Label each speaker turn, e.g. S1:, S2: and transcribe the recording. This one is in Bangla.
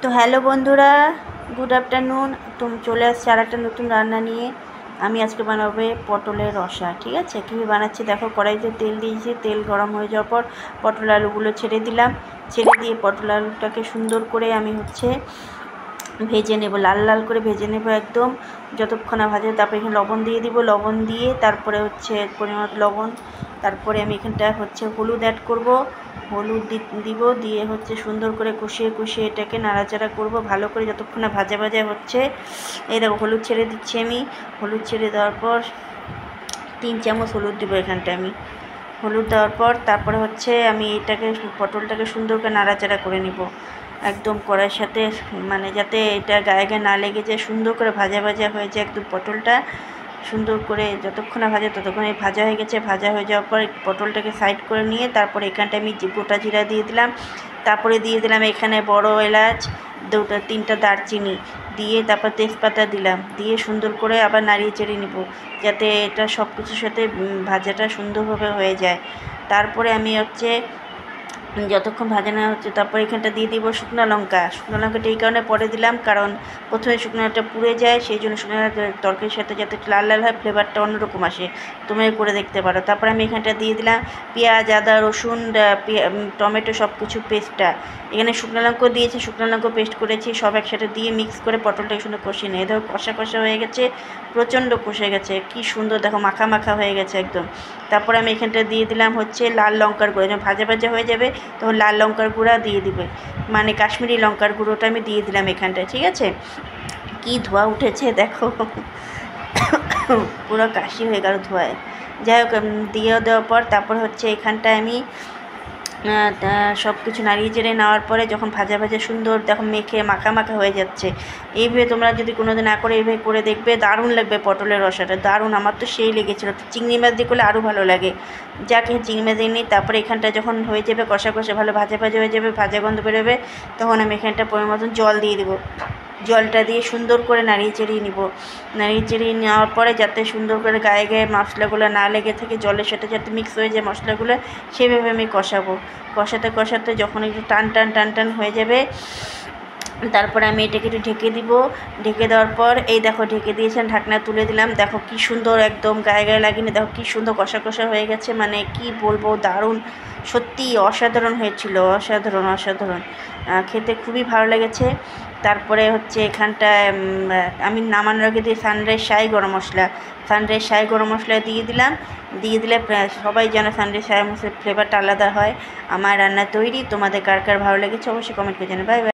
S1: তো হ্যালো বন্ধুরা, গুড আফটারনুন। চলে আসছে আর একটা নতুন রান্না নিয়ে। আমি আজকে বানাবো পটলের রসা। ঠিক আছে, কীভাবে বানাচ্ছি দেখো। কড়াইতে তেল দিয়েছি, তেল গরম হয়ে যাওয়ার পর পটল আলুগুলো ছেড়ে দিলাম। ছেড়ে দিয়ে পটল আলুটাকে সুন্দর করে আমি ভেজে নেব, লাল লাল করে ভেজে নেব একদম, যতক্ষণ না ভাজে। তারপরে এখানে লবণ দিয়ে দিব, লবণ দিয়ে তারপরে পরিমাণ লবণ, তারপরে আমি এখানটা হলুদ অ্যাড করব। হলুদ দিব, দিয়ে সুন্দর করে কষিয়ে কষিয়ে এটাকে নাড়াচাড়া করব ভালো করে, যতক্ষণ না ভাজা ভাজা হচ্ছে। এই দেখো হলুদ ছেড়ে দিচ্ছি আমি। হলুদ ছেড়ে দেওয়ার পর 3 চামচ হলুদ দেবো এখানটা আমি। হলুদ দেওয়ার পর তারপরে আমি পটলটাকে সুন্দর করে নাড়াচাড়া করে নিব একদম কড়াইয়ের সাথে, মানে যাতে এটা গায়ে গায়ে না লেগে যায়। সুন্দর করে ভাজা ভাজা হয়ে যায় একদম পটলটা। সুন্দর করে যতক্ষণ না ভাজা ততক্ষণ ভাজা হয়ে গেছে। ভাজা হয়ে যাওয়ার পর পটলটাকে সাইড করে নিয়ে তারপরে এখানটা আমি গোটা জিরা দিয়ে দিলাম। তারপরে দিয়ে দিলাম এখানে বড় এলাচ, 2-3টা দারচিনি দিয়ে, তারপর তেজপাতা দিলাম, দিয়ে সুন্দর করে আবার নাড়িয়ে চেড়ে নিব, যাতে এটা সব কিছুর সাথে ভাজাটা সুন্দরভাবে হয়ে যায়। তারপরে আমি যতক্ষণ ভাজা না হচ্ছে, তারপর এখানটা দিয়ে দিব শুকনো লঙ্কা। শুকনো লঙ্কাটা এই কারণে পরে দিলাম, কারণ প্রথমে শুকনো লঙ্কাটা পুড়ে যায়, সেই জন্য শুকনো তরকারির সাথে যাতে লাল লাল হয়, ফ্লেভারটা অন্যরকম আসে। তোমরা করে দেখতে পারো। তারপরে আমি এখানটা দিয়ে দিলাম পেঁয়াজ, আদা, রসুন, টমেটো সব কিছু পেস্টটা। এখানে শুকনো লঙ্কা দিয়েছি, শুকনো লঙ্কা পেস্ট করেছি, সব একসাথে দিয়ে মিক্স করে পটলটা সুন্দর কষিয়ে নিয়ে দেখো কষা কষা হয়ে গেছে, প্রচণ্ড কষে গেছে, কি সুন্দর দেখো মাখা মাখা হয়ে গেছে একদম। তারপরে আমি এখানটা দিয়ে দিলাম লাল লঙ্কার গুঁড়ো। যখন ভাজা ভাজা হয়ে যাবে তখন লাল লঙ্কার গুঁড়া দিয়ে দিবে, মানে কাশ্মীরি লঙ্কার গুঁড়োটা আমি দিয়ে দিলাম এখানটায়। ঠিক আছে, কি ধোয়া উঠেছে দেখো, পুরো কাশি হয়ে গেল ধোঁয়ায়। যাই হোক, দিয়ে দেওয়ার পর তারপর এখানটায় আমি সব কিছু নাড়িয়ে চেড়ে নেওয়ার পরে যখন ভাজা ভাজা সুন্দর দেখো মেখে মাখা মাখা হয়ে যাচ্ছে, এইভাবে তোমরা যদি কোনোদিন না করে এইভাবে করে দেখবে, দারুণ লাগবে পটলের রসাটা, দারুণ। আমার তো সেই লেগেছিলো। চিংড়ি মাছ দিয়ে করলে আরও ভালো লাগে। যাকে চিংড়ি মাছ দিয়ে নিই, তারপরে এখানটা যখন হয়ে যাবে কষা কষা ভালো ভাজা ভাজা হয়ে যাবে, ভাজা গন্ধ বেরোবে, তখন আমি এখানটা পরিমাণ মতন জল দিয়ে দেবো। জলটা দিয়ে সুন্দর করে নাড়িয়ে চেড়িয়ে নিব। নাড়িয়ে চেড়িয়ে নেওয়ার পরে যাতে সুন্দর করে গায়ে গায়ে মশলাগুলো না লেগে থাকে, জলের সাথে যাতে মিক্স হয়ে যায় মশলাগুলো, সেভাবে আমি কষাবো। কষাতে কষাতে যখন একটু টান টান টান টান হয়ে যাবে, তারপরে আমি এটাকে একটু ঢেকে দিব। ঢেকে দেওয়ার পর এই দেখো ঢেকে দিয়েছেন, ঢাকনা তুলে দিলাম। দেখো কি সুন্দর একদম গায়ে গায়ে লাগিনি, দেখো কি সুন্দর কষা কষা হয়ে গেছে, মানে কি বলবো, দারুণ, সত্যি অসাধারণ হয়েছিল, অসাধারণ অসাধারণ, খেতে খুবই ভালো লেগেছে। তারপরে এখানটায় আমি নামানোর আগে দিয়ে সানরাইজ শাহি গরম মশলা দিয়ে দিলাম। দিয়ে দিলে সবাই যেন সানরাইজ শাহি মশলার ফ্লেভারটা আলাদা হয়। আমার রান্না তৈরি। তোমাদের কার কার ভালো লেগেছে অবশ্যই কমেন্ট করে জানাবে। Bye bye.